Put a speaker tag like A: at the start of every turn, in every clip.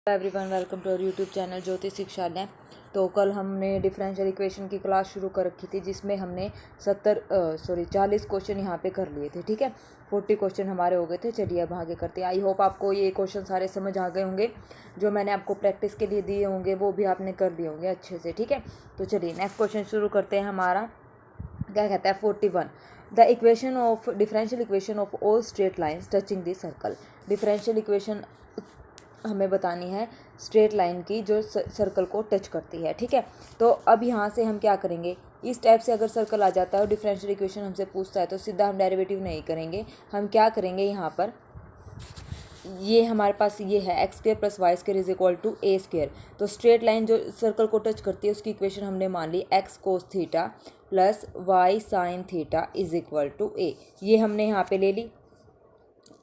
A: Everyone, welcome to our YouTube channel Jyoti Shikshalaya. तो कल हमने डिफरेंशियल इक्वेशन की क्लास शुरू कर रखी थी, जिसमें हमने 40 क्वेश्चन यहाँ पे कर लिए थे। ठीक है, 40 क्वेश्चन हमारे हो गए थे। चलिए अब आगे करते हैं। आई होप आपको ये क्वेश्चन सारे समझ आ गए होंगे। जो मैंने आपको प्रैक्टिस के लिए दिए होंगे वो भी आपने कर लिए होंगे अच्छे से। ठीक है, तो चलिए नेक्स्ट क्वेश्चन शुरू करते हैं। हमारा क्या कहता है 41, the equation of differential equation of all straight lines touching the circle. Differential equation हमें बतानी है स्ट्रेट लाइन की जो सर्कल को टच करती है। ठीक है, तो अब यहाँ से हम क्या करेंगे, इस टाइप से अगर सर्कल आ जाता है और डिफरेंशियल इक्वेशन हमसे पूछता है तो सीधा हम डेरिवेटिव नहीं करेंगे। हम क्या करेंगे, यहाँ पर ये हमारे पास ये है x square plus y square is equal to a square. तो स्ट्रेट लाइन जो सर्कल को टच करती है उसकी इक्वेशन हमने मान ली x cos theta plus y sine theta is equal to a. ये हमने यहाँ पे ले ली।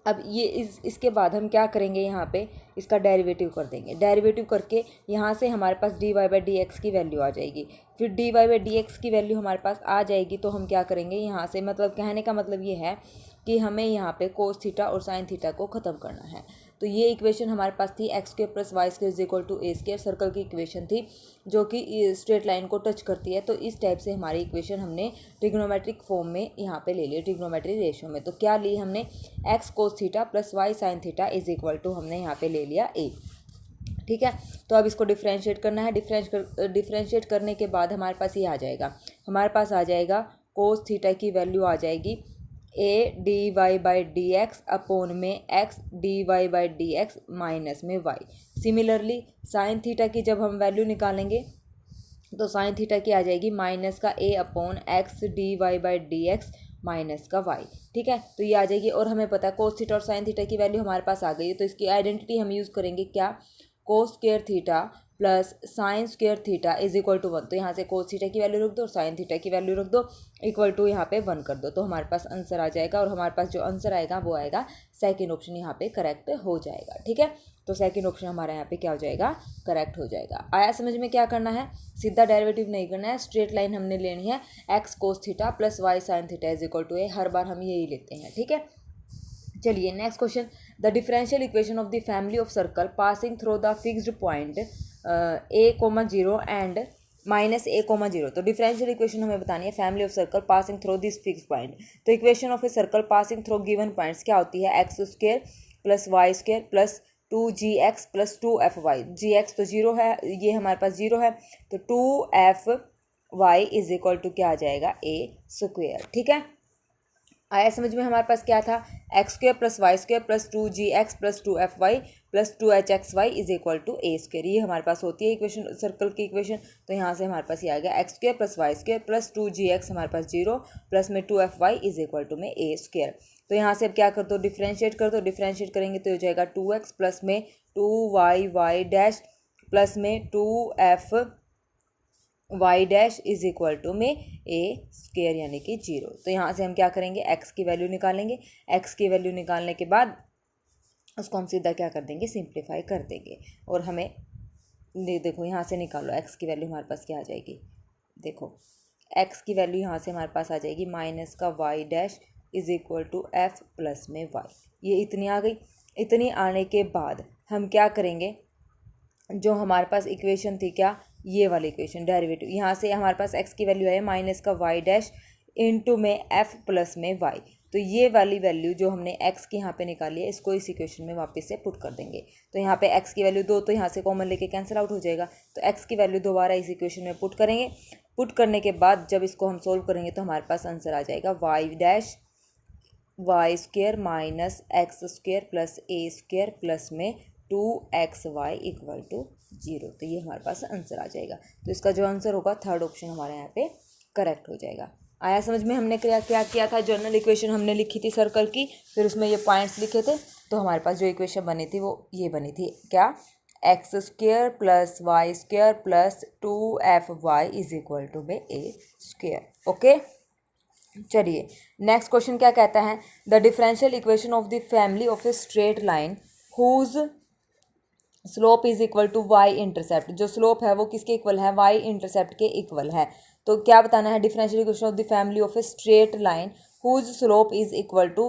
A: अब ये इसके बाद हम क्या करेंगे, यहाँ पे इसका डेरिवेटिव कर देंगे। डेरिवेटिव करके यहाँ से हमारे पास d y by d x की वैल्यू आ जाएगी। फिर d y by d x की वैल्यू हमारे पास आ जाएगी तो हम क्या करेंगे, यहाँ से मतलब कहने का मतलब ये है कि हमें यहाँ पे कोस थीटा और साइन थीटा को ख़त्म करना है। तो ये इक्वेशन हमारे पास थी x square plus y square is equal to a square, circle की इक्वेशन थी जो कि स्ट्रेट लाइन को टच करती है। तो इस टाइप से हमारी इक्वेशन हमने ट्रिग्नोमेट्रिक फॉर्म में यहाँ पे ले ली, ट्रिग्नोमेट्री रेशियो में। तो क्या ली हमने, x cos theta plus y sine theta is equal to हमने यहाँ पे ले लिया ए। ठीक है, तो अब इसको डिफ्रेंशिएट करना है। डिफ्रेंशिएट करने के बाद हमारे पास ये आ जाएगा, हमारे पास आ जाएगा कोस थीटा की वैल्यू आ जाएगी a d y by d x upon में x d y by d x minus में वाई। सिमिलरली साइन थीटा की जब हम वैल्यू निकालेंगे तो साइन थीटा की आ जाएगी माइनस का a upon x d y by d x minus का वाई। ठीक है, तो ये आ जाएगी। और हमें पता है कोस थीटा और साइन थीटा की वैल्यू हमारे पास आ गई है, तो इसकी आइडेंटिटी हम यूज़ करेंगे क्या, cos square theta plus sine square theta is equal to 1। तो यहाँ से कोस थीटा की वैल्यू रख दो और साइन थीटा की वैल्यू रख दो, इक्वल टू यहाँ पे 1 कर दो, तो हमारे पास आंसर आ जाएगा। और हमारे पास जो आंसर आएगा वो आएगा सेकंड ऑप्शन, यहाँ पे करेक्ट हो जाएगा। ठीक है, तो सेकंड ऑप्शन हमारा यहाँ पे क्या हो जाएगा, करेक्ट हो जाएगा। आया समझ में? क्या करना है, सीधा डेरिवेटिव नहीं करना है, स्ट्रेट लाइन हमने लेनी है x cos theta plus y sine theta is equal to a. हर बार हम यही लेते हैं। ठीक है, चलिए next question, the differential equation of the family of circle passing through the fixed point a comma zero and minus a comma zero. तो डिफरेंशियल इक्वेशन हमें बतानी है family of circle passing through this fix point. तो equation of a circle passing through given points क्या होती है, x square plus y square plus 2gx plus 2fy। gx तो zero है, ये हमारे पास जीरो है, तो 2fy इज इक्वल टू क्या आ जाएगा, ए स्क्वायर। ठीक है, आया समझ में? हमारे पास क्या था, x square plus y square plus 2gx plus 2fy plus 2hxy is equal to a square. ये हमारे पास होती है इक्वेशन, सर्कल की इक्वेशन। तो यहाँ से हमारे पास ये आ गया x square plus y square plus 2gx हमारे पास जीरो प्लस में 2fy इज इक्वल टू में ए स्क्वायर। तो यहाँ से अब क्या कर दो, डिफ्रेंशिएट कर दो। डिफ्रेंशिएट करेंगे तो हो जाएगा 2x प्लस में 2y डैश प्लस में 2f y dash is equal to में ए स्क्वायर यानी कि जीरो। तो यहाँ से हम क्या करेंगे, एक्स की वैल्यू निकालेंगे। एक्स की वैल्यू निकालने के बाद उसको हम सीधा क्या कर देंगे, सिंप्लीफाई कर देंगे। और हमें देखो यहाँ से निकालो, एक्स की वैल्यू हमारे पास क्या आ जाएगी, देखो एक्स की वैल्यू यहाँ से हमारे पास आ जाएगी माइनस का y dash is equal to f plus में वाई। ये इतनी आ गई। इतनी आने के बाद हम क्या करेंगे, जो हमारे पास इक्वेशन थी क्या, ये वाली इक्वेशन डेरिवेटिव, यहाँ से हमारे पास एक्स की वैल्यू है माइनस का वाई डैश इनटू में एफ प्लस में वाई। तो ये वाली वैल्यू जो हमने एक्स की यहाँ पे निकाली है, इसको इस इक्वेशन में वापस से पुट कर देंगे। तो यहाँ पे एक्स की वैल्यू 2, तो यहाँ से कॉमन लेके कैंसिल आउट हो जाएगा। तो एक्स की वैल्यू दोबारा इस इक्वेशन में पुट करेंगे। पुट करने के बाद जब इसको हम सोल्व करेंगे तो हमारे पास आंसर आ जाएगा y dash y square minus x square plus a square plus में 2xy इक्वल टू जीरो। तो ये हमारे पास आंसर आ जाएगा। तो इसका जो आंसर होगा थर्ड ऑप्शन हमारे यहाँ पे करेक्ट हो जाएगा। आया समझ में? हमने क्या किया था, जनरल इक्वेशन हमने लिखी थी सर्कल की, फिर उसमें ये पॉइंट्स लिखे थे। तो हमारे पास जो इक्वेशन बनी थी वो ये बनी थी क्या, x square plus y square plus 2fy is equal to में ए स्क्वायर। ओके, चलिए नेक्स्ट क्वेश्चन क्या कहता है, the differential equation of the family of a straight line whose slope is equal to y intercept. जो slope है वो किसके equal है, वाई इंटरसेप्ट के इक्वल है। तो क्या बताना है, differential equation of the family of a straight line whose slope is equal to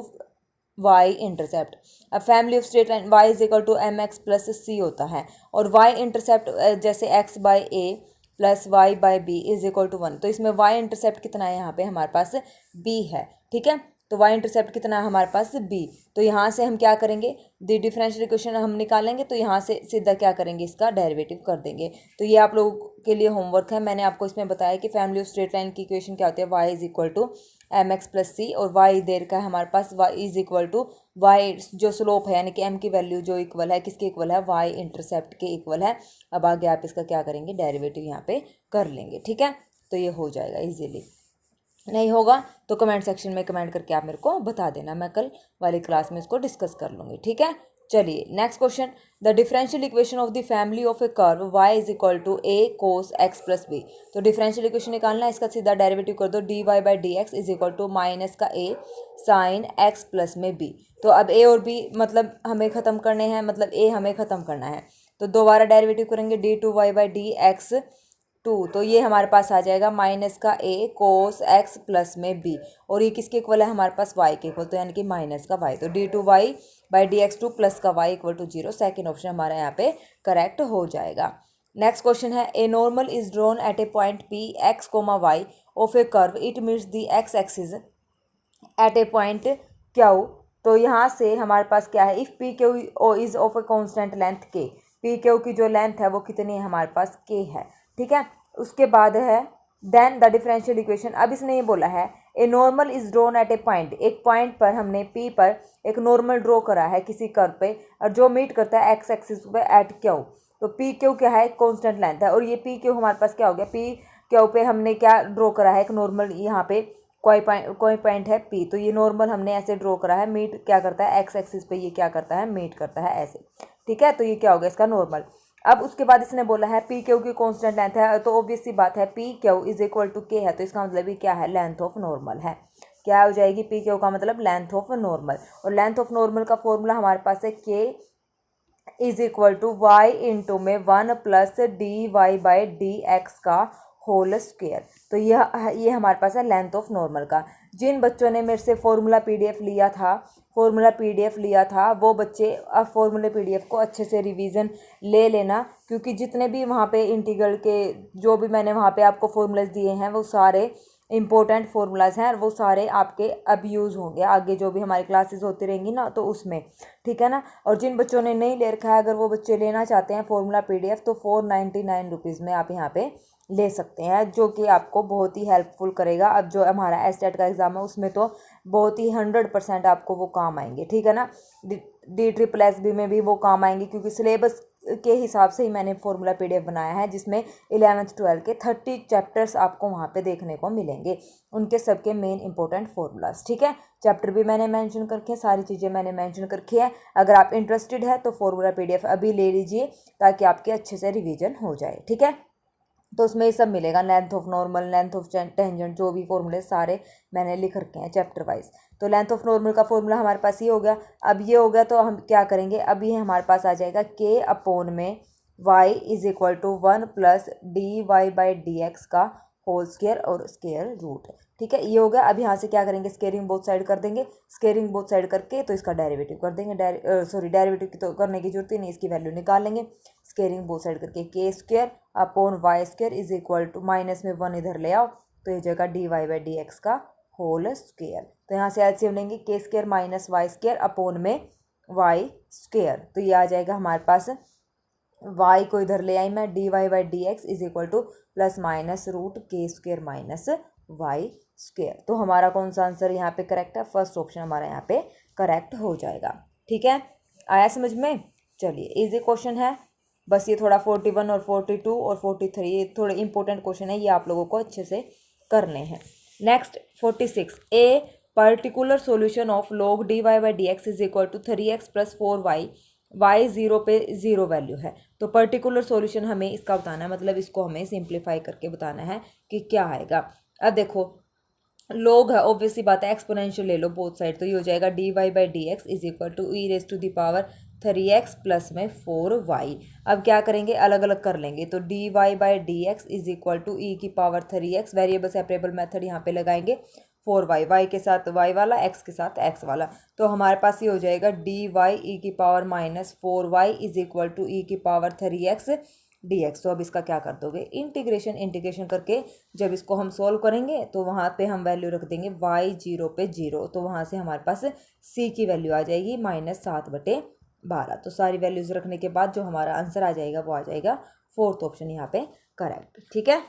A: y intercept. अब family of straight line y is equal to m x plus c होता है, और वाई इंटरसेप्ट जैसे x by a plus y by b is equal to 1, तो इसमें Y intercept कितना है यहाँ पे हमारे पास बी है, ठीक है। तो वाई इंटरसेप्ट कितना है हमारे पास बी, तो यहाँ से हम क्या करेंगे, द डिफरेंशियल इक्वेशन हम निकालेंगे, तो यहाँ से सीधा क्या करेंगे, इसका डेरिवेटिव कर देंगे। तो ये आप लोगों के लिए होमवर्क है। मैंने आपको इसमें बताया कि फैमिली ऑफ स्ट्रेट लाइन की इक्वेशन क्या होती है, y is equal to m x plus c, और वाई देर का है हमारे पास y is equal to y जो स्लोप है यानी कि एम की वैल्यू जो इक्वल है किसके इक्वल है, वाई इंटरसेप्ट के इक्वल है। अब आगे आप इसका क्या करेंगे, डेरिवेटिव यहाँ पे कर लेंगे, ठीक है। तो ये हो जाएगा इजीली। नहीं होगा तो कमेंट सेक्शन में कमेंट करके आप मेरे को बता देना, मैं कल वाली क्लास में इसको डिस्कस कर लूँगी, ठीक है। चलिए next question, the differential equation of the family of a curve y is equal to a cos x plus b. तो डिफरेंशियल इक्वेशन निकालना है, इसका सीधा डेरिवेटिव कर दो, dy by d x is equal to minus का a sine x plus में b। तो अब a और b मतलब हमें ख़त्म करने हैं, मतलब a हमें ख़त्म करना है, तो दोबारा डेरिवेटिव करेंगे d2y बाई डी एक्स 2, तो ये हमारे पास आ जाएगा माइनस का a कोस x प्लस में b, और ये किसके इक्वल है हमारे पास y के इक्वल, तो यानी कि माइनस का y, तो d2y by d x 2 plus का y equal to 0। Second option हमारा यहाँ पे करेक्ट हो जाएगा। नेक्स्ट क्वेश्चन है, a normal is drawn at a point p x, y of a curve, it meets the x axis at a point q। तो यहाँ से हमारे पास क्या है, if P Q is of a constant length k, P Q की जो length है वो कितनी है हमारे पास k है, ठीक है। उसके बाद है देन द डिफरेंशियल इक्वेशन। अब इसने ये बोला है a normal is drawn at a point, एक पॉइंट पर हमने p पर एक नॉर्मल ड्रॉ करा है किसी कर्व पे, और जो मीट करता है एक्स एक्सिस पे एट क्यू। तो पी क्यू क्या है, कॉन्स्टेंट लेंथ है, और ये पी क्यू हमारे पास क्या हो गया, पी क्यू पे हमने क्या ड्रॉ करा है, एक नॉर्मल, यहाँ पे कोई पॉइंट है p, तो ये नॉर्मल हमने ऐसे ड्रॉ करा है, मीट क्या करता है एक्स एक्सिस पे, ये क्या करता है मीट करता है ऐसे, ठीक है। तो ये क्या हो गया इसका नॉर्मल। अब उसके बाद इसने बोला है पी क्यू की कॉन्स्टेंट लेंथ है, तो ऑब्वियस सी बात है P Q is equal to k है, तो इसका मतलब ये क्या है, लेंथ ऑफ नॉर्मल है। क्या हो जाएगी, पी क्यू का मतलब लेंथ ऑफ नॉर्मल, और लेंथ ऑफ नॉर्मल का फॉर्मूला हमारे पास है k is equal to y into में 1 plus d y by d x का होल स्क्वायर। तो ये हमारे पास है लेंथ ऑफ नॉर्मल का। जिन बच्चों ने मेरे से फॉर्मूला पीडीएफ लिया था वो बच्चे अब फॉर्मूला पीडीएफ को अच्छे से रिवीजन ले लेना, क्योंकि जितने भी वहाँ पे इंटीग्रल के जो भी मैंने वहाँ पे आपको फॉर्मूलाज दिए हैं वो सारे इंपॉर्टेंट फार्मूलाज हैं, और वो सारे आपके अब यूज़ होंगे आगे जो भी हमारी क्लासेस होती रहेंगी ना, तो उसमें, ठीक है ना। और जिन बच्चों ने नहीं ले रखा है, अगर वो बच्चे लेना चाहते हैं फॉर्मूला पीडीएफ, तो 499 रुपीज़ में आप यहाँ पे ले सकते हैं, जो कि आपको बहुत ही हेल्पफुल करेगा। अब जो हमारा एस्टेट का एग्ज़ाम है उसमें तो बहुत ही 100% आपको वो काम आएंगे, ठीक है ना। D SSS में भी वो काम आएंगे, क्योंकि सिलेबस के हिसाब से ही मैंने फॉर्मूला पीडीएफ बनाया है, जिसमें 11th 12th के 30 चैप्टर्स आपको वहाँ पे देखने को मिलेंगे, उनके सबके मेन इंपॉर्टेंट फॉर्मूलाज, ठीक है। चैप्टर भी मैंने मेंशन करके, सारी चीज़ें मैंने मेंशन करके है। अगर आप इंटरेस्टेड है तो फॉर्मूला पीडीएफ अभी ले लीजिए, ताकि आपके अच्छे से रिविजन हो जाए, ठीक है। तो उसमें ये सब मिलेगा, length of normal, length of tangent, जो भी फॉर्मूले सारे मैंने लिख रखे हैं चैप्टर वाइज। तो लेंथ ऑफ नॉर्मल का फॉर्मूला हमारे पास ये हो गया। अब ये हो गया तो हम क्या करेंगे, अब ये हमारे पास आ जाएगा के अपॉन में y is equal to 1 plus d y by d x का होल स्क्वायर और स्क्वायर रूट, ठीक है। ये हो गया। अब यहाँ से क्या करेंगे, स्क्वायरिंग बोथ साइड कर देंगे, स्क्वायरिंग बोथ साइड करके तो इसका डेरिवेटिव कर देंगे, डेरिवेटिव की तो करने की जरूरत ही नहीं, इसकी वैल्यू निकाल लेंगे। स्क्वायरिंग बोथ साइड करके k square upon y square is equal to minus में 1 इधर ले आओ, तो ये जगह d y by d x का होल स्क्वायर। तो यहाँ से एलसीएम लेंगे, k square minus y square upon में वाई स्क्वायर, तो ये आ जाएगा हमारे पास, y को इधर ले आई मैं, d y by d x is equal to plus minus root k square minus y square. तो हमारा कौन सा आंसर यहाँ पे करेक्ट है, फर्स्ट ऑप्शन हमारा यहाँ पे करेक्ट हो जाएगा, ठीक है। आया समझ में। चलिए इजी क्वेश्चन है, बस ये थोड़ा 41 और 42 और 43 ये थोड़े इंपॉर्टेंट क्वेश्चन है, ये आप लोगों को अच्छे से करने हैं। Next 46, a particular solution of log dy by d x is equal to 3x plus 4y, y 0 पे 0 वैल्यू है। तो पर्टिकुलर सॉल्यूशन हमें इसका बताना है, मतलब इसको हमें सिंप्लीफाई करके बताना है कि क्या आएगा। अब देखो log है, ऑब्वियसली बात है, एक्सपोनेंशियल ले लो बोथ साइड, तो ये हो जाएगा d y by d x is equal to e raise to the power 3x plus में 4y। अब क्या करेंगे, अलग अलग कर लेंगे, तो d y by d x is equal to e की power 3x, variable separable method यहाँ पे लगाएंगे, 4y, y के साथ y वाला, x के साथ x वाला। तो हमारे पास ये हो जाएगा dy(e⁻⁴y) is equal to e⁻3x dx। तो अब इसका क्या कर दोगे, इंटीग्रेशन करके जब इसको हम सोल्व करेंगे तो वहाँ पे हम वैल्यू रख देंगे y 0 पे 0, तो वहाँ से हमारे पास c की वैल्यू आ जाएगी -7/12। तो सारी वैल्यूज़ रखने के बाद जो हमारा आंसर आ जाएगा वो आ जाएगा फोर्थ ऑप्शन यहाँ पे करेक्ट। ठीक है,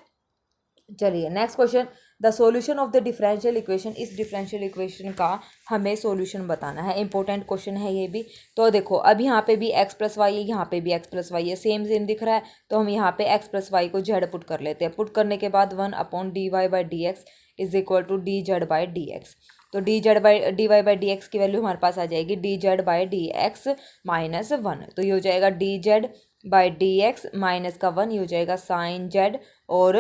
A: चलिए next question, the solution of the differential equation. इस डिफरेंशियल इक्वेशन का हमें सॉल्यूशन बताना है, इंपॉर्टेंट क्वेश्चन है ये भी। तो देखो अब यहाँ पे भी x + y है, यहाँ पे भी x + y है, सेम दिख रहा है। तो हम यहाँ पे x + y को z पुट कर लेते हैं। पुट करने के बाद 1/dy/dx is equal to dz/dx। तो dy/dx की वैल्यू हमारे पास आ जाएगी dz/dx -1। तो ये हो जाएगा dz/dx -1, ये हो जाएगा sin z और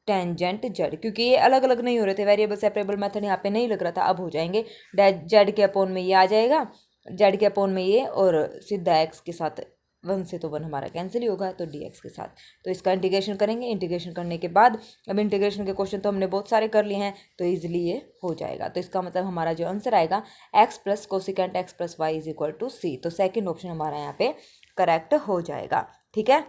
A: टेंजेंट जेड, क्योंकि ये अलग अलग नहीं हो रहे थे, वेरिएबल सेपरेबल मेथड यहाँ पे नहीं लग रहा था, अब हो जाएंगे। जेड के अपॉन में ये आ जाएगा, जेड के अपॉन में ये, और सीधा एक्स के साथ 1 से तो 1 हमारा कैंसिल ही होगा, तो dx के साथ। तो इसका इंटीग्रेशन करेंगे, इंटीग्रेशन करने के बाद अब इंटीग्रेशन के क्वेश्चन तो हमने बहुत सारे कर लिए हैं, तो ईजिली ये हो जाएगा। तो इसका मतलब हमारा जो आंसर आएगा x + cosecant x + y is equal to c। तो सेकेंड ऑप्शन हमारा यहाँ पे करेक्ट हो जाएगा। ठीक है,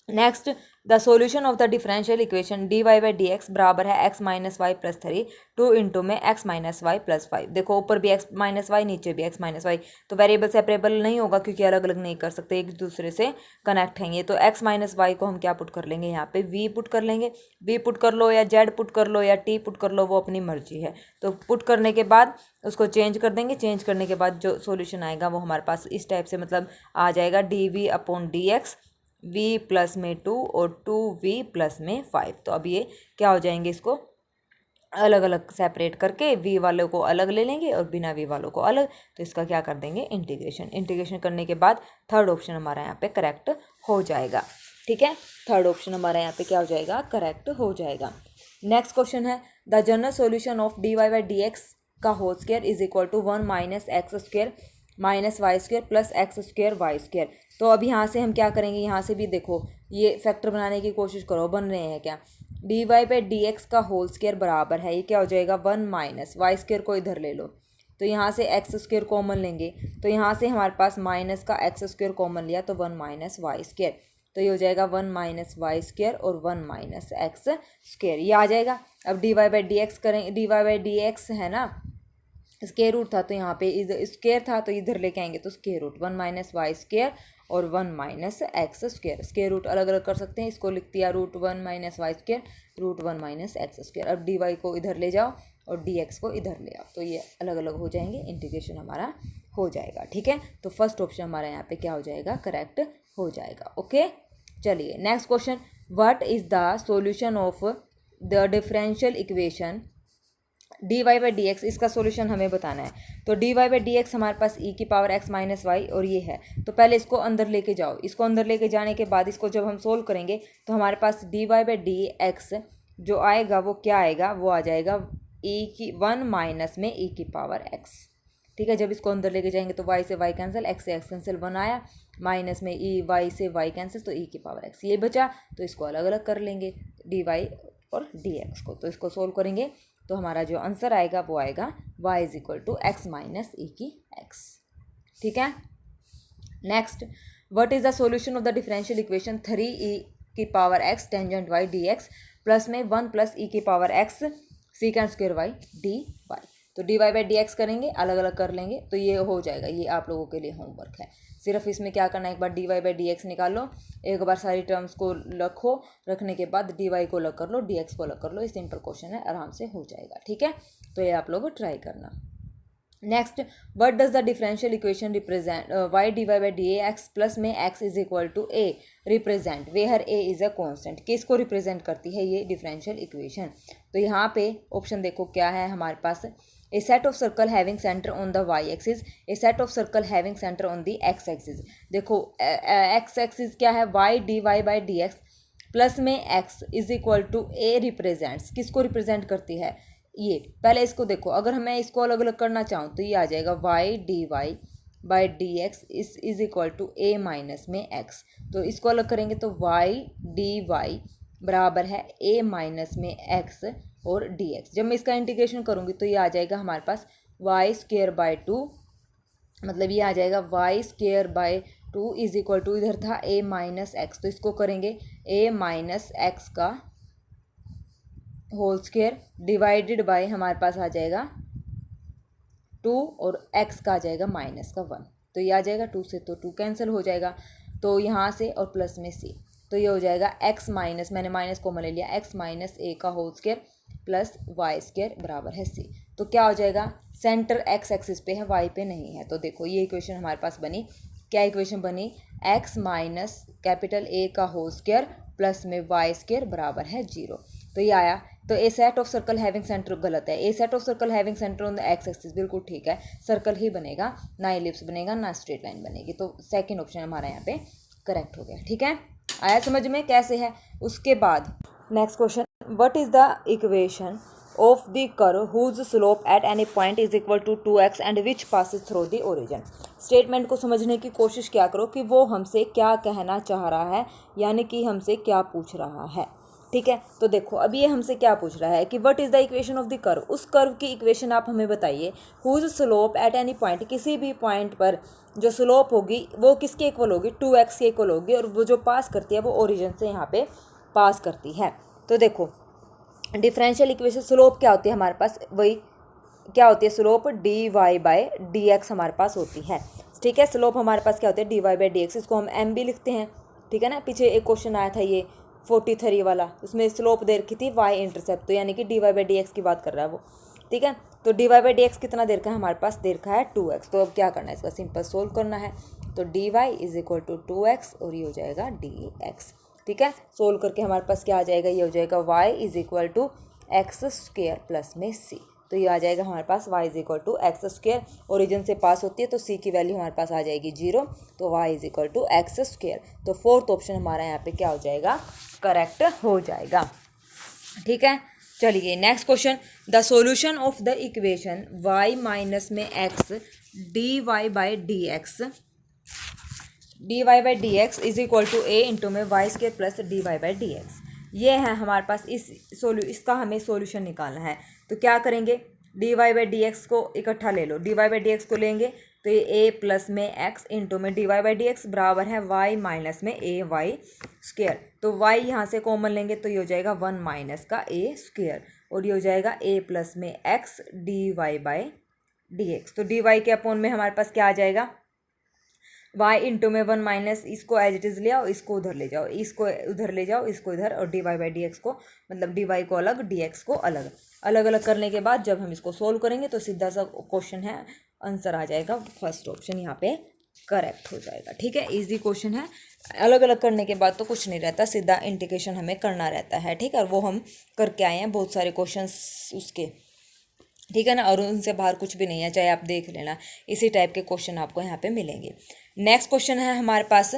A: next, the solution of the differential equation dy/dx बराबर है x - y + 3 2 इंटू में x - y + 5। देखो ऊपर भी x - y, नीचे भी x - y, तो वेरिएबल सेपरेबल नहीं होगा क्योंकि अलग अलग नहीं कर सकते, एक दूसरे से कनेक्ट हैं ये। तो x - y को हम क्या पुट कर लेंगे, यहाँ पे v पुट कर लेंगे। v पुट कर लो या z पुट कर लो या t पुट कर लो, वो अपनी मर्जी है। तो पुट करने के बाद उसको चेंज कर देंगे, चेंज करने के बाद जो सॉल्यूशन आएगा वो हमारे पास इस टाइप से मतलब आ जाएगा dv/dx v प्लस में 2 और 2v प्लस में 5। तो अब ये क्या हो जाएंगे, इसको अलग अलग सेपरेट करके v वालों को अलग ले लेंगे और बिना v वालों को अलग। तो इसका क्या कर देंगे, इंटीग्रेशन करने के बाद थर्ड ऑप्शन हमारा यहाँ पे करेक्ट हो जाएगा। ठीक है, थर्ड ऑप्शन हमारा यहाँ पे क्या हो जाएगा, करेक्ट हो जाएगा। नेक्स्ट क्वेश्चन है, the general solution of dy/dx का whole square is equal to 1 - x² - y² + x² y²। तो अब यहाँ से हम क्या करेंगे, यहाँ से भी देखो ये फैक्टर बनाने की कोशिश करो, बन रहे हैं क्या। dy/dx का होल स्क्वायर बराबर है, ये क्या हो जाएगा 1 - y² को इधर ले लो, तो यहाँ से x² कॉमन लेंगे, तो यहाँ से हमारे पास माइनस का x² कॉमन लिया तो 1 - y²। तो ये हो जाएगा 1 - y² और 1 - x², ये आ जाएगा। अब dy/dx करें, dy/dx है ना, स्क्वायर रूट था तो यहाँ पे इधर स्क्वायर था तो इधर लेके आएंगे तो स्क्वायर रूट 1 - y² और 1 - x²। स्क्वायर रूट अलग अलग कर सकते हैं, इसको लिख दिया √1 - y², √1 - x²। अब dy को इधर ले जाओ और dx को इधर ले आओ, तो ये अलग अलग हो जाएंगे, इंटीग्रेशन हमारा हो जाएगा। ठीक है, तो फर्स्ट ऑप्शन हमारा यहाँ पे क्या हो जाएगा, करेक्ट हो जाएगा। ओके, चलिए next question, what is the solution of the differential equation dy/dx। इसका सॉल्यूशन हमें बताना है। तो dy/dx हमारे पास e⁻x - y और ये है, तो पहले इसको अंदर लेके जाओ। इसको अंदर लेके जाने के बाद इसको जब हम सोल्व करेंगे तो हमारे पास dy/dx जो आएगा वो क्या आएगा, वो आ जाएगा 1 माइनस में e⁻x। ठीक है, जब इसको अंदर लेके जाएंगे तो y से y कैंसिल, x से x कैंसिल, 1 आया, माइनस में y से y कैंसिल, तो e⁻x ये बचा। तो इसको अलग अलग कर लेंगे dy और dx को। तो इसको सोल्व करेंगे तो हमारा जो आंसर आएगा वो आएगा y = x - e⁻x। ठीक है, next, what is the solution of the differential equation 3e⁻x tangent y dx plus में 1 + e⁻x sec² y dy। तो dy/dx करेंगे, अलग अलग कर लेंगे तो ये हो जाएगा। ये आप लोगों के लिए होमवर्क है, सिर्फ इसमें क्या करना है, एक बार dy/dx निकालो, एक बार सारी टर्म्स को रखो, रखने के बाद dy को अलग कर लो, dx को अलग कर लो। ये सिंपल क्वेश्चन है, आराम से हो जाएगा। ठीक है, तो ये आप लोग ट्राई करना। Next, what does the differential equation represent, y dy/dx plus में x is equal to a represent where a is a constant. किसको रिप्रेजेंट करती है ये डिफरेंशियल इक्वेशन। तो यहाँ पे ऑप्शन देखो क्या है हमारे पास, a set of circle having center on the y axis, a set of circle having center on the x axis। देखो x axis क्या है, y dy/dx प्लस में x is equal to a represents, किसको represent करती है ये। पहले इसको देखो, अगर मैं इसको अलग अलग करना चाहूँ तो ये आ जाएगा y dy/dx is equal to a minus में x। तो इसको अलग करेंगे तो y dy बराबर है a माइनस में x और dx। जब मैं इसका इंटीग्रेशन करूँगी तो ये आ जाएगा हमारे पास वाई स्क्वेयर बाय 2, मतलब ये आ जाएगा y square by 2 is equal to, इधर था a माइनस एक्स, तो इसको करेंगे a माइनस एक्स का होल स्क्वेयर डिवाइडेड बाय हमारे पास आ जाएगा 2 और x का आ जाएगा माइनस का 1, तो ये आ जाएगा 2 से तो 2 कैंसिल हो जाएगा, तो यहाँ से और प्लस में c, तो ये हो जाएगा x माइनस, मैंने माइनस कॉमन ले लिया, x माइनस a का whole square plus y square बराबर है c। तो क्या हो जाएगा, सेंटर x एक्सिस पे है, y पे नहीं है, तो देखो ये इक्वेशन हमारे पास बनी। क्या इक्वेशन बनी, x माइनस कैपिटल A का होल स्क्वायर प्लस में वाई स्क्वायर बराबर है 0। तो ये आया। तो a set of circle having centre गलत है, a set of circle having centre on the x axis बिल्कुल ठीक है, सर्कल ही बनेगा, ना इलिप्स बनेगा ना स्ट्रेट लाइन बनेगी, तो सेकंड ऑप्शन हमारा यहाँ पे करेक्ट हो गया। ठीक है, आया समझ में कैसे है। उसके बाद next question, what is the equation of the curve whose slope at any point is equal to 2x and which passes through the origin. Statement को समझने की कोशिश क्या करो कि वो हमसे क्या कहना चाह रहा है, यानी कि हमसे क्या पूछ रहा है। ठीक है, तो देखो अभी ये हमसे क्या पूछ रहा है कि what is the equation of the curve, उस कर्व की इक्वेशन आप हमें बताइए। Whose slope at any point, किसी भी पॉइंट पर जो स्लोप होगी वो किसके इक्वल होगी, 2x के इक्वल होगी, और वो जो पास करती है वो ओरिजिन से यहाँ पे पास करती है। तो देखो डिफरेंशियल इक्वेशन स्लोप क्या होती है हमारे पास, वही क्या होती है, स्लोप dy बाय dx हमारे पास होती है। ठीक है, स्लोप हमारे पास क्या होती है, dy बाय dx, इसको हम m भी लिखते हैं। ठीक है ना, पीछे एक क्वेश्चन आया था ये 43 वाला, उसमें स्लोप दे रखी थी y इंटरसेप्ट, तो यानी कि dy बाई dx की बात कर रहा है वो। ठीक है, तो dy बाई dx कितना दे रखा है हमारे पास, दे रखा है 2x। तो अब क्या करना है, इसका सिंपल सोल्व करना है, तो dy is equal to 2x और ये हो जाएगा dx। ठीक है, सोल्व करके हमारे पास क्या आ जाएगा, ये हो जाएगा y is equal to x square plus में c। तो ये आ जाएगा हमारे पास y is equal to x square, origin से पास होती है तो c की वैल्यू हमारे पास आ जाएगी 0, तो y is equal to x square. तो फोर्थ ऑप्शन हमारा यहाँ पे क्या हो जाएगा, करेक्ट हो जाएगा। ठीक है, चलिए next question, the solution of the equation y minus में x dy by dx is equal to a into में y square plus dy by dx। ये है हमारे पास इसका हमें सॉल्यूशन निकालना है। तो क्या करेंगे, dy बाई dx को इकट्ठा ले लो, dy बाई dx को लेंगे तो ये a प्लस में x इंटू में dy बाई dx बराबर है y माइनस में a y स्क्वेयर। तो y यहाँ से कॉमन लेंगे तो ये हो जाएगा 1 माइनस का a स्क्वेयर, और ये हो जाएगा a प्लस में x dy बाई dx। तो dy के अपॉन में हमारे पास क्या आ जाएगा, y इंटू में 1 माइनस, इसको एज इट इज़ ले आओ, इसको उधर ले जाओ, इसको उधर ले जाओ, इसको इधर, और dy बाई dx को मतलब dy को अलग dx को अलग, अलग अलग करने के बाद जब हम इसको सोल्व करेंगे तो सीधा सा क्वेश्चन है, आंसर आ जाएगा फर्स्ट ऑप्शन यहाँ पे करेक्ट हो जाएगा। ठीक है, इजी क्वेश्चन है, अलग अलग करने के बाद तो कुछ नहीं रहता, सीधा इंटीग्रेशन हमें करना रहता है। ठीक है, और वो हम करके आए हैं बहुत सारे क्वेश्चन उसके। ठीक है ना, और उनसे बाहर कुछ भी नहीं है, चाहे आप देख लेना, इसी टाइप के क्वेश्चन आपको यहाँ पे मिलेंगे। नेक्स्ट क्वेश्चन है हमारे पास,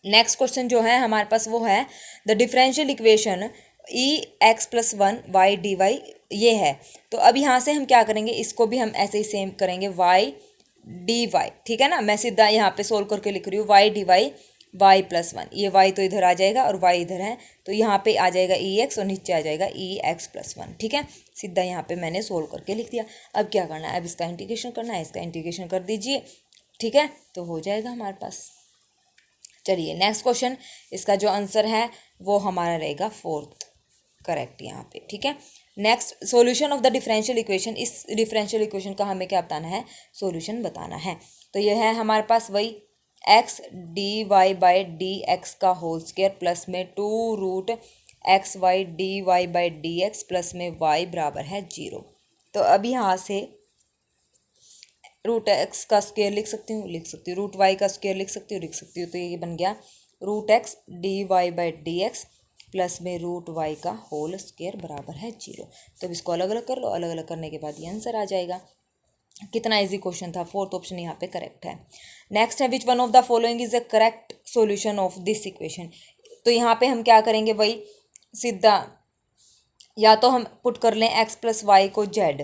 A: नेक्स्ट क्वेश्चन जो है हमारे पास वो है the differential equation e x plus 1 y d y, ये है। तो अब यहाँ से हम क्या करेंगे, इसको भी हम ऐसे ही सेम करेंगे वाई डी वाई। ठीक है ना, मैं सीधा यहाँ पे सोल्व करके लिख रही हूँ y d y y plus 1, ये y तो इधर आ जाएगा और y इधर है, तो यहाँ पे आ जाएगा ई एक्स और नीचे आ जाएगा ई एक्स प्लस 1। ठीक है, सीधा यहाँ पे मैंने सोल्व करके लिख दिया। अब क्या करना है, अब इसका इंटीग्रेशन करना है, इसका इंटीग्रेशन कर दीजिए। ठीक है, तो हो जाएगा हमारे पास। चलिए नेक्स्ट क्वेश्चन, इसका जो आंसर है वो हमारा रहेगा फोर्थ करेक्ट यहाँ पे। ठीक है, next solution of the differential equation, इस डिफरेंशियल इक्वेशन का हमें क्या बताना है, सॉल्यूशन बताना है। तो ये है हमारे पास वही x d y by d x का होल स्क्वायर प्लस में 2 root x y d y by d x plus में वाई बराबर है 0। तो अब यहाँ से रूट एक्स का स्क्वायर लिख सकती हूँ, रूट वाई का स्क्वायर लिख सकती हूँ, तो ये बन गया root x d y by d x plus में रूट वाई का होल स्क्वायर बराबर है 0। तो अब इसको अलग अलग कर लो, अलग अलग करने के बाद ये आंसर आ जाएगा। कितना इजी क्वेश्चन था, फोर्थ ऑप्शन यहाँ पे करेक्ट है। नेक्स्ट है which one of the following is the correct solution of this equation. तो यहाँ पे हम क्या करेंगे, वही सीधा या तो हम पुट कर लें x प्लस वाई को z,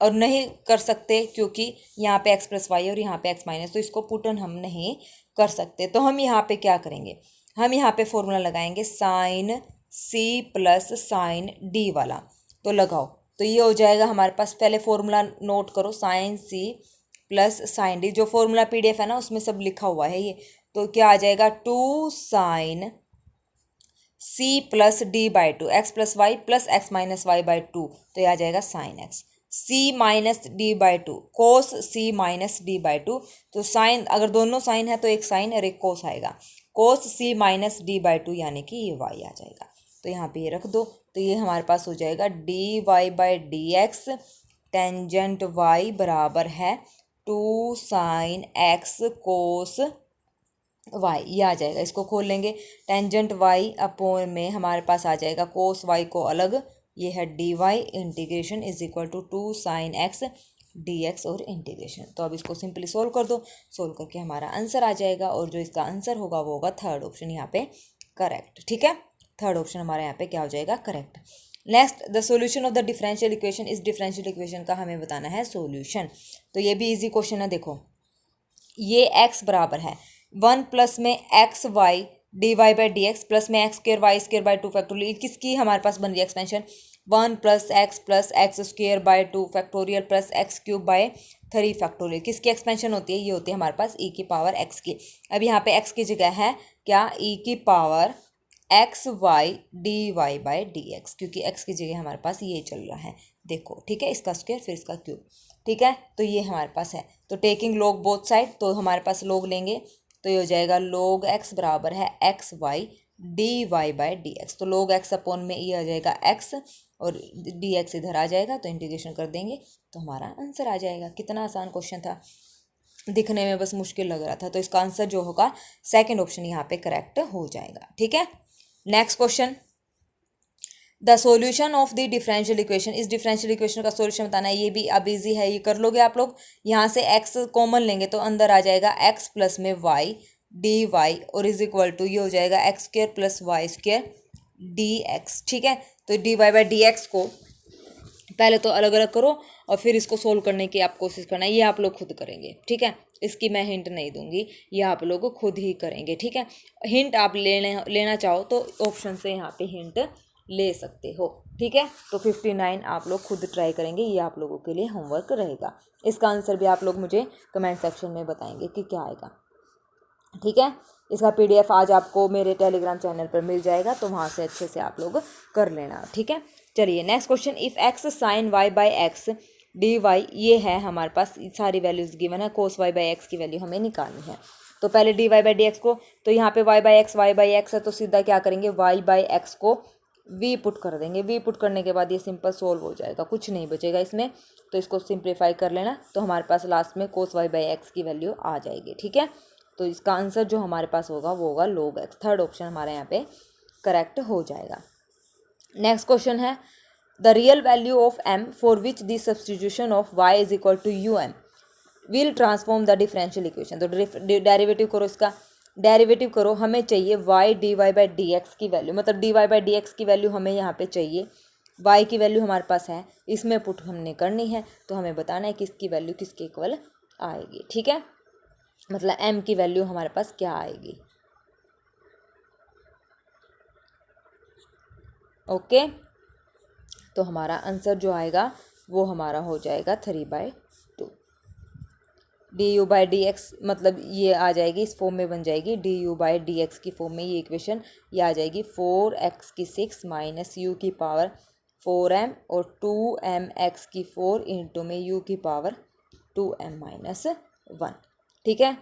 A: और नहीं कर सकते क्योंकि यहाँ पे x प्लस वाई और यहाँ पे x माइनस, तो इसको पुटन हम नहीं कर सकते। तो हम यहाँ पे क्या करेंगे, हम यहाँ पे फॉर्मूला लगाएंगे sine c plus sine d वाला, तो लगाओ। तो ये हो जाएगा हमारे पास, पहले फॉर्मूला नोट करो, sine c plus sine d, जो फॉर्मूला पीडीएफ है ना उसमें सब लिखा हुआ है ये। तो क्या आ जाएगा, 2 sine c plus d by two, x plus y plus x minus y by two, तो ये आ जाएगा sine x. C minus d by two, cos c minus d by two, तो साइन अगर दोनों साइन है तो एक साइन और एक कोस आएगा, कोस c minus d by to, यानी कि ये वाई आ जाएगा। तो यहाँ पे ये रख दो, तो ये हमारे पास हो जाएगा d y by d x tangent y बराबर है 2 साइन एक्स कोस वाई, ये आ जाएगा। इसको खोल लेंगे, टेंजेंट वाई अपोन में हमारे पास आ जाएगा कोस वाई को अलग, ये है d y integration is equal to 2 sine x d x और इंटीग्रेशन। तो अब इसको सिंपली सोल्व कर दो, सोल्व करके हमारा आंसर आ जाएगा, और जो इसका आंसर होगा वो होगा थर्ड ऑप्शन यहाँ पे करेक्ट। ठीक है, थर्ड ऑप्शन हमारा यहाँ पे क्या हो जाएगा, correct. Next, the solution of the differential equation, इस डिफरेंशियल इक्वेशन का हमें बताना है सॉल्यूशन। तो ये भी इजी क्वेश्चन है, देखो ये x बराबर है 1 प्लस में x y d y by d x plus में x square y square by two factorial, किसकी हमारे पास बन रही है expansion, 1 plus x square by two factorial plus x cube by 3 factorial, किसकी एक्सपेंशन होती है, ये होती है हमारे पास e की पावर x की। अब यहाँ पे x की जगह है क्या, e की power x y d y by d x, क्योंकि x की जगह हमारे पास ये चल रहा है, देखो ठीक है, इसका स्क्वायर फिर इसका क्यूब। ठीक है, तो ये हमारे पास है, तो टेकिंग लॉग बोथ साइड, तो हमारे पास लॉग लेंगे, तो ये हो जाएगा log x बराबर है x y d y by d x, तो log x अपॉन में ये आ जाएगा x और डी एक्स इधर आ जाएगा, तो इंटीग्रेशन कर देंगे तो हमारा आंसर आ जाएगा। कितना आसान क्वेश्चन था, दिखने में बस मुश्किल लग रहा था, तो इसका आंसर जो होगा सेकेंड ऑप्शन यहाँ पे करेक्ट हो जाएगा। ठीक है, next question, the solution of the differential equation, इस डिफरेंशियल इक्वेशन का सॉल्यूशन बताना है, ये भी अब इजी है, ये कर लोगे आप लोग। यहाँ से x कॉमन लेंगे तो अंदर आ जाएगा x प्लस में y डी वाई और इज इक्वल टू ये हो जाएगा x square plus y square d x. ठीक है, तो d y by d x को पहले तो अलग अलग करो और फिर इसको सोल्व करने की आप कोशिश करना, ये आप लोग खुद करेंगे। ठीक है, इसकी मैं हिंट नहीं दूंगी, ये आप लोग खुद ही करेंगे। ठीक है, हिंट आप लेना चाहो तो ऑप्शन से यहाँ पे हिंट ले सकते हो। ठीक है, तो 59 आप लोग खुद ट्राई करेंगे, ये आप लोगों के लिए होमवर्क रहेगा। इसका आंसर भी आप लोग मुझे कमेंट सेक्शन में बताएंगे कि क्या आएगा। ठीक है, इसका पीडीएफ आज आपको मेरे टेलीग्राम चैनल पर मिल जाएगा, तो वहाँ से अच्छे से आप लोग कर लेना। ठीक है, चलिए next question, if x sine y by x d y, ये है हमारे पास सारी वैल्यूज़ गिवन है, कोस वाई बाई एक्स की वैल्यू हमें निकालनी है। तो पहले d y by d x को, तो यहाँ पे वाई बाई एक्स है, तो सीधा क्या करेंगे, वाई बाई एक्स को वी पुट कर देंगे, वी पुट करने के बाद ये सिंपल सोल्व हो जाएगा, कुछ नहीं बचेगा इसमें, तो इसको सिंप्लीफाई कर लेना, तो हमारे पास लास्ट में कोस वाई बाई एक्स की वैल्यू आ जाएगी। ठीक है, तो इसका आंसर जो हमारे पास होगा वो होगा log x, थर्ड ऑप्शन हमारे यहाँ पे करेक्ट हो जाएगा। नेक्स्ट क्वेश्चन है, the real value of m for which the substitution of y is equal to um will transform the differential equation. तो डेरिवेटिव करो, इसका डेरिवेटिव करो, हमें चाहिए y d y by d x की वैल्यू, मतलब d y by d x की value हमें यहाँ पे चाहिए, y की वैल्यू हमारे पास है, इसमें पुट हमने करनी है, तो हमें बताना है कि इसकी वैल्यू किसके इक्वल आएगी। ठीक है, मतलब m की वैल्यू हमारे पास क्या आएगी। ओके, तो हमारा आंसर जो आएगा वो हमारा हो जाएगा 3/2। D you by d x, मतलब ये आ जाएगी, इस फॉर्म में बन जाएगी, D you by d x की फॉर्म में ये इक्वेशन, ये आ जाएगी 4x की 6 माइनस यू की पावर 4m और 2mx की 4 इंटू में u की पावर 2m माइनस 1। ठीक है,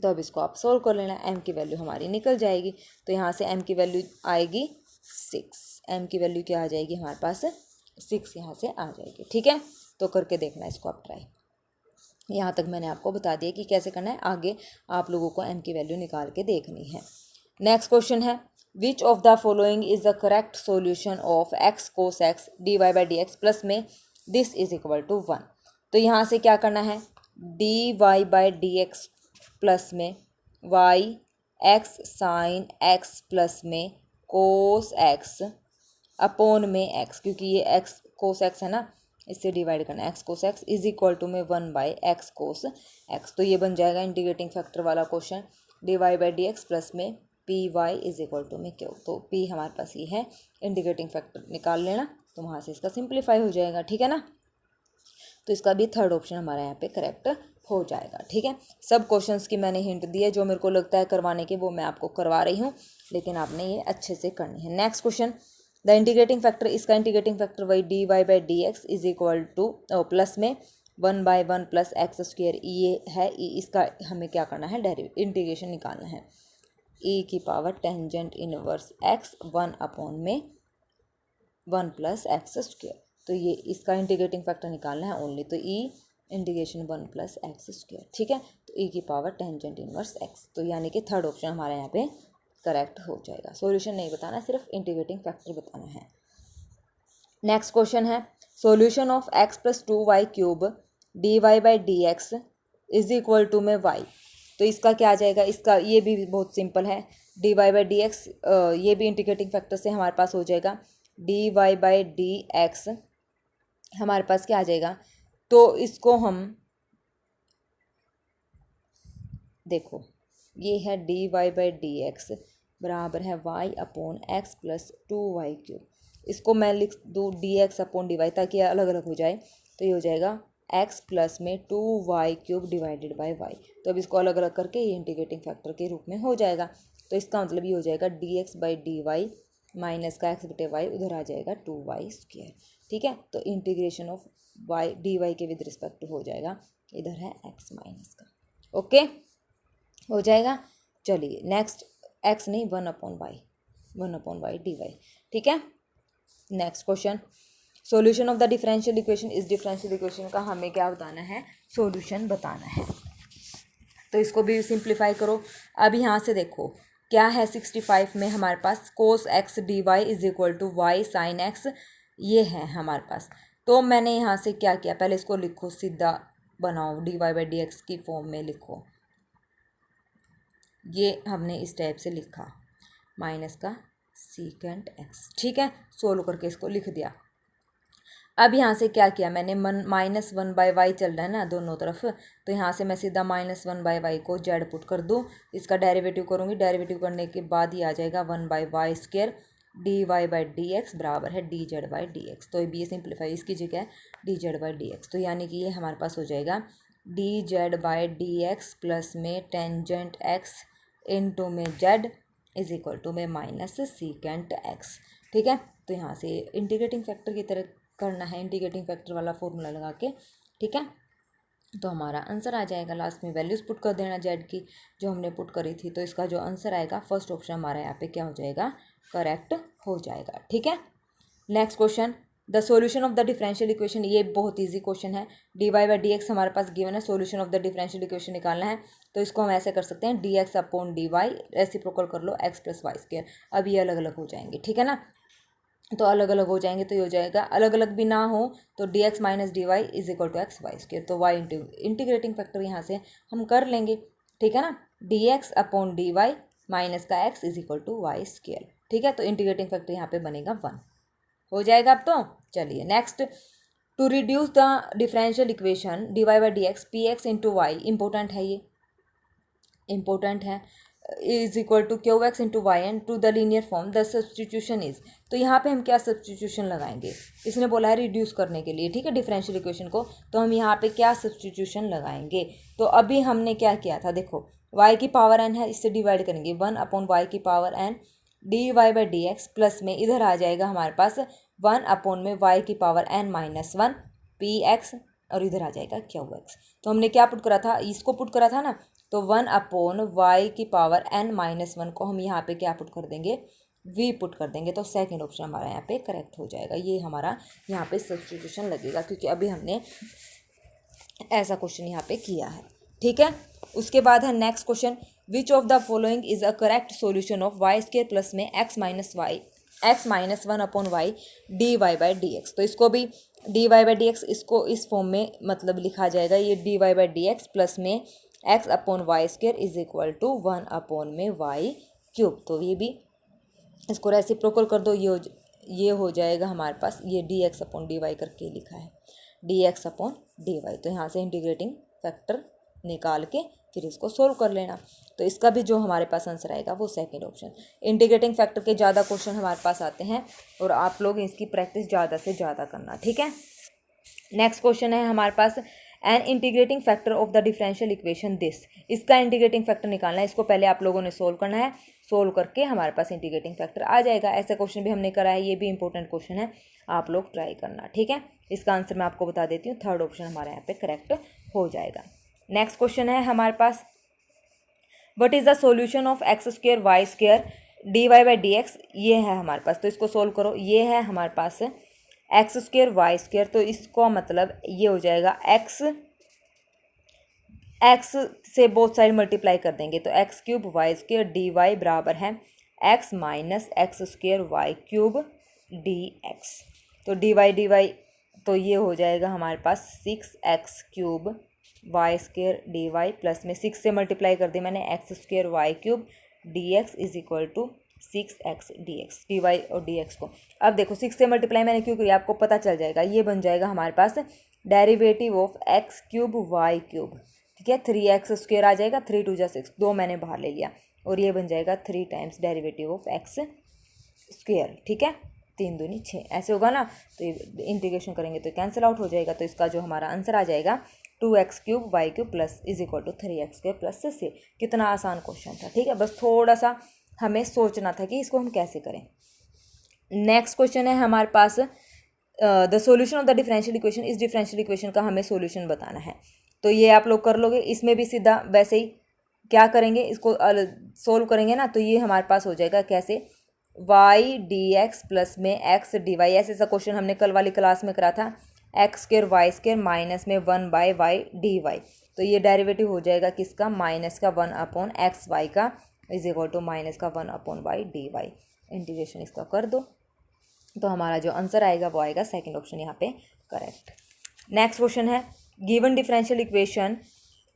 A: तो अब इसको आप सोल्व कर लेना, m की वैल्यू हमारी निकल जाएगी, तो यहाँ से m की वैल्यू आएगी 6, m की वैल्यू क्या आ जाएगी हमारे पास 6 यहाँ से आ जाएगी। ठीक है, तो करके देखना इसको आप ट्राई। यहाँ तक मैंने आपको बता दिया कि कैसे करना है, आगे आप लोगों को m की वैल्यू निकाल के देखनी है। नेक्स्ट क्वेश्चन है, which of the following is the correct solution of x cos x d y by d x plus में दिस इज इक्वल टू 1। तो यहाँ से क्या करना है, d y by d x plus में y x sine x plus में cos x upon में x, क्योंकि ये x कोस x है ना, इससे डिवाइड करना है, x cos x is equal to में 1/x कोस x। तो ये बन जाएगा इंटीग्रेटिंग फैक्टर वाला question, d y by d x plus में p y is equal to में क्यू। तो पी हमारे पास ये है, इंटीग्रेटिंग फैक्टर निकाल लेना तो वहाँ से इसका सिंप्लीफाई हो जाएगा, ठीक है ना। तो इसका भी थर्ड ऑप्शन हमारा यहाँ पे करेक्ट हो जाएगा, ठीक है। सब क्वेश्चंस की मैंने हिंट दी है, जो मेरे को लगता है करवाने के वो मैं आपको करवा रही हूँ, लेकिन आपने ये अच्छे से करनी है। Next question, the integrating factor, इसका इंटीग्रेटिंग फैक्टर वही d y by d x is equal to plus में 1/1 प्लस एक्स स्क्वेयर ये है। इसका हमें क्या करना है, इंटीग्रेशन निकालना है। ई की पावर टेंजेंट इनवर्स एक्स 1 में 1 प्लस एक्स स्क्वेयर। तो ये इसका इंटीग्रेटिंग फैक्टर निकालना है ओनली, तो ई इंटीग्रेशन 1 प्लस एक्स स्क्वेयर, ठीक है। तो ई की पावर टेंजेंट इनवर्स एक्स, तो यानी कि थर्ड ऑप्शन हमारे यहाँ पे करेक्ट हो जाएगा। सॉल्यूशन नहीं बताना, सिर्फ इंटीग्रेटिंग फैक्टर बताना है। नेक्स्ट क्वेश्चन है, solution of x plus 2y cube d y by d x is equal to में y। तो इसका क्या आ जाएगा, इसका ये भी बहुत सिंपल है, d y by d x, ये भी इंटीग्रेटिंग फैक्टर से हमारे पास हो जाएगा। D y by d x हमारे पास क्या आ जाएगा, तो इसको हम देखो, ये है d y by d x बराबर है y upon x plus 2y cube. इसको मैं लिख दूँ d x upon d y, ताकि अलग अलग हो जाए। तो ये हो जाएगा x प्लस में 2y cube divided by Y. तो अब इसको अलग अलग करके ये इंटीग्रेटिंग फैक्टर के रूप में हो जाएगा। तो इसका मतलब ये हो जाएगा d x by d y minus का एक्स बटे वाई, उधर आ जाएगा 2y स्क्वेयर, ठीक है। तो integration of y d y के विद रिस्पेक्ट हो जाएगा, इधर है x माइनस का, ओके हो जाएगा। चलिए नेक्स्ट, x नहीं 1/y डी वाई, ठीक है। Next question, solution of the differential equation, इस डिफरेंशियल इक्वेशन का हमें क्या बताना है, सॉल्यूशन बताना है। तो इसको भी सिंप्लीफाई करो। अब यहाँ से देखो क्या है, 65 में हमारे पास cos x d y is equal to y sine x, ये है हमारे पास। तो मैंने यहाँ से क्या किया, पहले इसको लिखो, सीधा बनाओ, d y by d x की फॉर्म में लिखो। ये हमने इस टाइप से लिखा, माइनस का सीकेंट एक्स, ठीक है। सोल्व करके इसको लिख दिया। अब यहाँ से क्या किया मैंने, -1/y चल रहा है ना दोनों तरफ, तो यहाँ से मैं सीधा -1/y को जेड पुट कर दूँ, इसका डेरिवेटिव करूँगी। डेरिवेटिव करने के बाद ही आ जाएगा 1/y square d y by d x बराबर है d z by d x. तो ये सिंप्लीफाई इसकी जगह है d z by d x. तो यानी कि ये हमारे पास हो जाएगा d z by d x plus में टेंजेंट एक्स इनटू में जेड इज इक्वल टू में माइनस सीकेंट एक्स, ठीक है। तो यहाँ से इंटीग्रेटिंग फैक्टर की तरह करना है, इंटीग्रेटिंग फैक्टर वाला फॉर्मूला लगा के, ठीक है। तो हमारा आंसर आ जाएगा, लास्ट में वैल्यूज़ पुट कर देना जेड की जो हमने पुट करी थी। तो इसका जो आंसर आएगा, फर्स्ट ऑप्शन हमारा यहाँ पे क्या हो जाएगा, करेक्ट हो जाएगा, ठीक है। Next question, the solution of the differential equation, ये बहुत इजी क्वेश्चन है। D y by d x हमारे पास गिवन है, solution of the differential equation निकालना है। तो इसको हम ऐसे कर सकते हैं, d x upon d y, reciprocal कर लो एक्स प्लस वाई स्क्वायर। अब ये अलग अलग हो जाएंगे, ठीक है ना। तो अलग अलग हो जाएंगे, तो ये हो जाएगा, अलग अलग भी ना हो तो d x minus d y is equal to x y square. तो वाई इंटीग्रेटिंग फैक्टर यहाँ से हम कर लेंगे, ठीक है ना। D x upon d y minus का x is equal to y square, ठीक है। तो इंटीग्रेटिंग फैक्टर यहाँ पे बनेगा 1, हो जाएगा। अब तो चलिए next, to reduce the differential equation d y by d x p x into y, important है, ये इंपॉर्टेंट है, is equal to q x into y and to the linear form the substitution is. तो यहाँ पे हम क्या substitution लगाएंगे, इसने बोला है रिड्यूस करने के लिए, ठीक है, डिफरेंशियल इक्वेशन को। तो हम यहाँ पे क्या सब्सटीट्यूशन लगाएंगे, तो अभी हमने क्या किया था, देखो y की पावर n है, इससे डिवाइड करेंगे 1/y की power n d y by d x plus में इधर आ जाएगा हमारे पास 1 में y की power n minus 1 P x, और इधर आ जाएगा क्यू एक्स। तो हमने क्या पुट करा था, इसको पुट करा था ना, तो 1/y की पावर n माइनस 1 को हम यहाँ पे क्या पुट कर देंगे, v पुट कर देंगे। तो सेकंड ऑप्शन हमारा यहाँ पे करेक्ट हो जाएगा, ये हमारा यहाँ पे सब्स्टिट्यूशन लगेगा, क्योंकि अभी हमने ऐसा क्वेश्चन यहाँ पे किया है, ठीक है। उसके बाद है next question, which of the following is a correct solution of y square plus में x minus 1/y d y by d x. तो इसको भी d y by d x, इसको इस फॉर्म में मतलब लिखा जाएगा, ये d y by d x plus में x upon y square is equal to 1/y cube. तो ये भी इसको रेसिप्रोकल कर दो, ये हो जाएगा हमारे पास, ये d x upon d y करके लिखा है, d x upon d y. तो यहाँ से इंटीग्रेटिंग फैक्टर निकाल के फिर इसको सोल्व कर लेना। तो इसका भी जो हमारे पास आंसर आएगा वो सेकंड ऑप्शन। इंटीग्रेटिंग फैक्टर के ज़्यादा क्वेश्चन हमारे पास आते हैं और आप लोग इसकी प्रैक्टिस ज़्यादा से ज़्यादा करना, ठीक है। नेक्स्ट क्वेश्चन है हमारे पास, an integrating factor of the differential equation this. इसका इंटीग्रेटिंग फैक्टर निकालना है, इसको पहले आप लोगों ने सोल्व करना है, सोल्व करके हमारे पास इंटीग्रेटिंग फैक्टर आ जाएगा। ऐसा क्वेश्चन भी हमने करा है, ये भी इंपॉर्टेंट क्वेश्चन है, आप लोग ट्राई करना, ठीक है। इसका आंसर मैं आपको बता देती हूँ, थर्ड ऑप्शन हमारे यहाँ पे करेक्ट हो जाएगा। नेक्स्ट क्वेश्चन है हमारे पास, what is the solution of x square y square d y by d x. ये है हमारे पास, तो इसको सोल्व करो। ये है हमारे पास एक्स स्क्वेयर वाई स्क्वेयर, तो इसको मतलब ये हो जाएगा एक्स से बोथ साइड मल्टीप्लाई कर देंगे तो x cube y square d y बराबर है x minus x square y cube d x. तो डी वाई तो ये हो जाएगा हमारे पास 6x cube y square d y plus में 6 से मल्टीप्लाई कर दिया मैंने x square y cube d x is equal to 6x d x, d y और डी एक्स को। अब देखो 6 से मल्टीप्लाई मैंने क्यों किया, आपको पता चल जाएगा। ये बन जाएगा हमारे पास derivative of x cube y cube, ठीक है। 3x स्क्वेयर आ जाएगा, 3 2 जा 6, 2 मैंने बाहर ले लिया, और ये बन जाएगा 3 times derivative of x square, ठीक है। 3 दूनी 6 ऐसे होगा ना, तो ये इंटीग्रेशन करेंगे तो कैंसिल आउट हो जाएगा। तो इसका जो हमारा आंसर आ जाएगा 2x cube y cube plus is equal to 3x square plus 6। कितना आसान क्वेश्चन था, ठीक है। बस थोड़ा सा हमें सोचना था कि इसको हम कैसे करें। नेक्स्ट क्वेश्चन है हमारे पास, the solution of the differential equation. इस डिफरेंशियल इक्वेशन का हमें सॉल्यूशन बताना है, तो ये आप लोग कर लोगे। इसमें भी सीधा वैसे ही क्या करेंगे, इसको सोल्व करेंगे ना, तो ये हमारे पास हो जाएगा कैसे, वाई डी एक्स प्लस में एक्स डी वाई। ऐसा क्वेश्चन हमने कल वाली क्लास में करा था, x square y square minus में 1 बाय वाई डी वाई। तो ये डेरिवेटिव हो जाएगा किसका, माइनस का 1 अपॉन एक्स वाई का इज इक्वल टू माइनस का 1 upon y d y. Integration इसका कर दो, तो हमारा जो आंसर आएगा वो आएगा सेकंड ऑप्शन यहाँ पे करेक्ट। नेक्स्ट क्वेश्चन है, given differential equation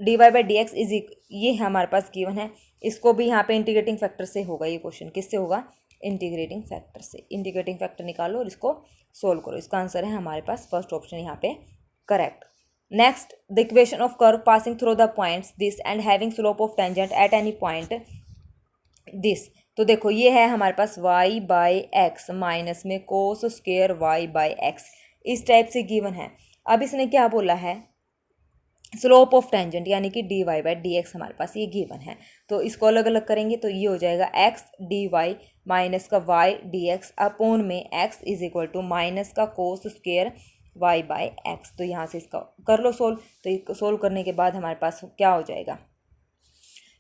A: d y by d x is, ये हमारे पास गिवन है। इसको भी यहाँ पे इंटीग्रेटिंग फैक्टर से होगा। ये क्वेश्चन किससे होगा, इंटीग्रेटिंग फैक्टर से। इंटीग्रेटिंग फैक्टर निकालो और इसको सोल्व करो। इसका आंसर है हमारे पास फर्स्ट ऑप्शन यहाँ पे correct. Next, the equation of curve passing through the points this and having slope of tangent at any point this. तो देखो ये है हमारे पास y बाई एक्स माइनस में cos square y by x, इस टाइप से गिवन है। अब इसने क्या बोला है, स्लोप ऑफ टेंजेंट यानी कि d y by d x हमारे पास ये गिवन है। तो इसको अलग अलग करेंगे तो ये हो जाएगा एक्स डी वाई माइनस का वाई डी एक्स अपॉन में x is equal to minus का cos square y by x. तो यहाँ से इसका कर लो सोल्व। तो सोल्व करने के बाद हमारे पास क्या हो जाएगा,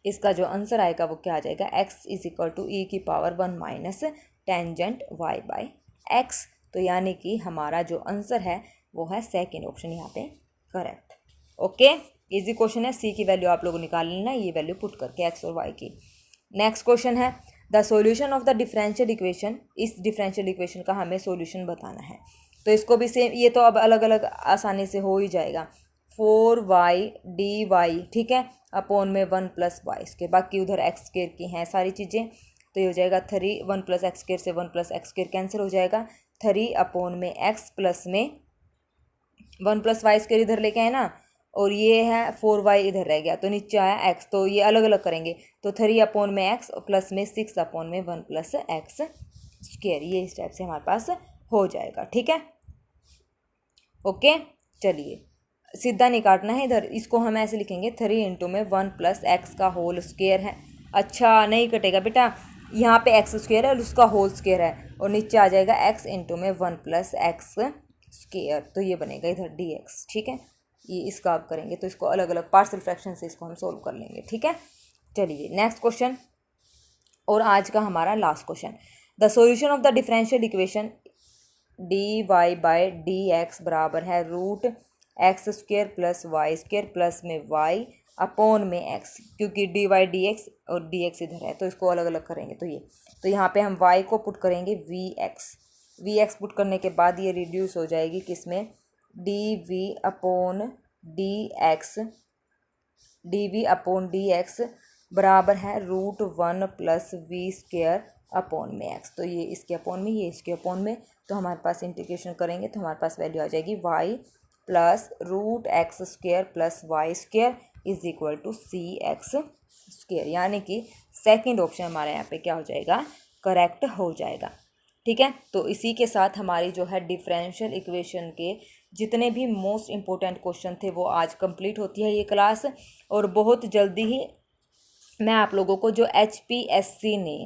A: इसका जो आंसर आएगा वो क्या आ जाएगा, x is equal to e की power 1 minus tangent y by x. तो यानी कि हमारा जो आंसर है वो है सेकेंड ऑप्शन यहाँ पे करेक्ट। ओके, इजी क्वेश्चन है। c की वैल्यू आप लोगों निकाल लेना, ये वैल्यू पुट करके x और y की। नेक्स्ट क्वेश्चन है, the solution of the differential equation. इस डिफरेंशियल इक्वेशन का हमें सॉल्यूशन बताना है। तो इसको भी सेम, ये तो अब अलग अलग आसानी से हो ही जाएगा। 4y डी वाई, ठीक है, अपॉन में 1 प्लस वाई स्क्वेयर, बाकी उधर एक्स स्क्वेयर की हैं सारी चीज़ें। तो ये हो जाएगा 3 1 प्लस एक्स स्क्वेयर से 1 प्लस एक्स स्क्वेयर कैंसिल हो जाएगा। 3 अपॉन में एक्स प्लस में 1 प्लस वाई स्क्वेयर इधर लेके आए ना, और ये है 4y इधर रह गया, तो नीचे आया x। तो ये अलग अलग करेंगे, तो 3 अपॉन में x प्लस में 6 अपॉन में 1 प्लस एक्स स्क्वेयर। ये इस टाइप से हमारे पास हो जाएगा, ठीक है। ओके, चलिए सीधा नहीं काटना है इधर, इसको हम ऐसे लिखेंगे 3 इंटू में 1 प्लस एक्स का होल स्क्वेयर है। अच्छा नहीं कटेगा बेटा, यहाँ पे एक्स स्क्वेयर है और उसका होल स्क्वेयर है, और नीचे आ जाएगा x इंटू में 1 प्लस एक्स स्क्वेयर। तो ये बनेगा इधर dx, ठीक है। ये इसका आप करेंगे तो इसको अलग अलग पार्शियल फ्रैक्शन से इसको हम सोल्व कर लेंगे, ठीक है। चलिए नेक्स्ट क्वेश्चन, और आज का हमारा last question, the solution of the differential equation d y by d x बराबर है root x square plus y square plus में वाई अपॉन में एक्स, क्योंकि डी वाई डी एक्स और डी एक्स इधर है तो इसको अलग अलग करेंगे। तो ये, तो यहाँ पे हम y को पुट करेंगे वी एक्स पुट करने के बाद ये रिड्यूस हो जाएगी किसमें, d v upon d x बराबर है root 1 plus v square upon में एक्स। तो ये इसके अपॉन में, ये इसके अपॉन में, तो हमारे पास इंटीग्रेशन करेंगे तो हमारे पास वैल्यू आ जाएगी y plus root x square plus y square is equal to CX², यानी कि सेकंड ऑप्शन हमारा यहाँ पे क्या हो जाएगा, करेक्ट हो जाएगा। ठीक है, तो इसी के साथ हमारी जो है डिफरेंशियल इक्वेशन के जितने भी मोस्ट इम्पोर्टेंट क्वेश्चन थे वो आज कंप्लीट होती है ये क्लास। और बहुत जल्दी ही मैं आप लोगों को जो HPSC ने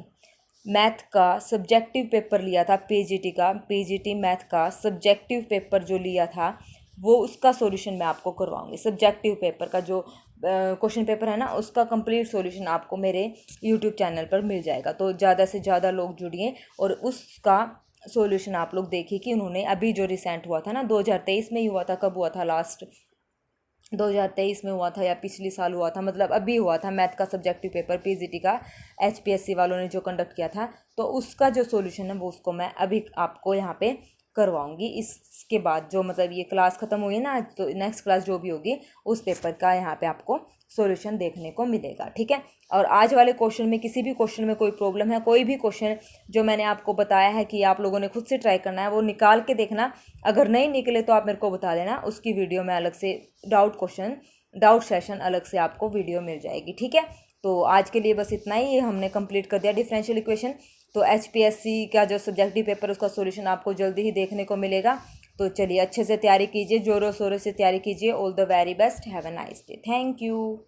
A: मैथ का सब्जेक्टिव पेपर लिया था, PGT मैथ का सब्जेक्टिव पेपर जो लिया था वो उसका सॉल्यूशन मैं आपको करवाऊंगी। सब्जेक्टिव पेपर का जो क्वेश्चन पेपर है ना, उसका कंप्लीट सॉल्यूशन आपको मेरे यूट्यूब चैनल पर मिल जाएगा। तो ज़्यादा से ज़्यादा लोग जुड़िए और उसका सॉल्यूशन आप लोग देखिए कि उन्होंने अभी जो रिसेंट हुआ था ना, 2023 में ही हुआ था, कब हुआ था, लास्ट 2023 में हुआ था या पिछले साल हुआ था, मतलब अभी हुआ था मैथ का सब्जेक्टिव पेपर PGT का, HPSC वालों ने जो कंडक्ट किया था। तो उसका जो सॉल्यूशन है वो उसको मैं अभी आपको यहाँ पे करवाऊंगी। इसके बाद जो मतलब ये क्लास ख़त्म हुई है ना, तो नेक्स्ट क्लास जो भी होगी उस पेपर का यहाँ पे आपको सॉल्यूशन देखने को मिलेगा। ठीक है, और आज वाले क्वेश्चन में किसी भी क्वेश्चन में कोई प्रॉब्लम है, कोई भी क्वेश्चन जो मैंने आपको बताया है कि आप लोगों ने खुद से ट्राई करना है, वो निकाल के देखना। अगर नहीं निकले तो आप मेरे को बता देना, उसकी वीडियो में अलग से डाउट सेशन अलग से आपको वीडियो मिल जाएगी। ठीक है, तो आज के लिए बस इतना ही, हमने कंप्लीट कर दिया डिफरेंशियल इक्वेशन। तो HPSC का जो सब्जेक्टिव पेपर उसका सॉल्यूशन आपको जल्दी ही देखने को मिलेगा। तो चलिए अच्छे से तैयारी कीजिए, जोरों शोरों से तैयारी कीजिए। All the very best, have a nice day, thank you.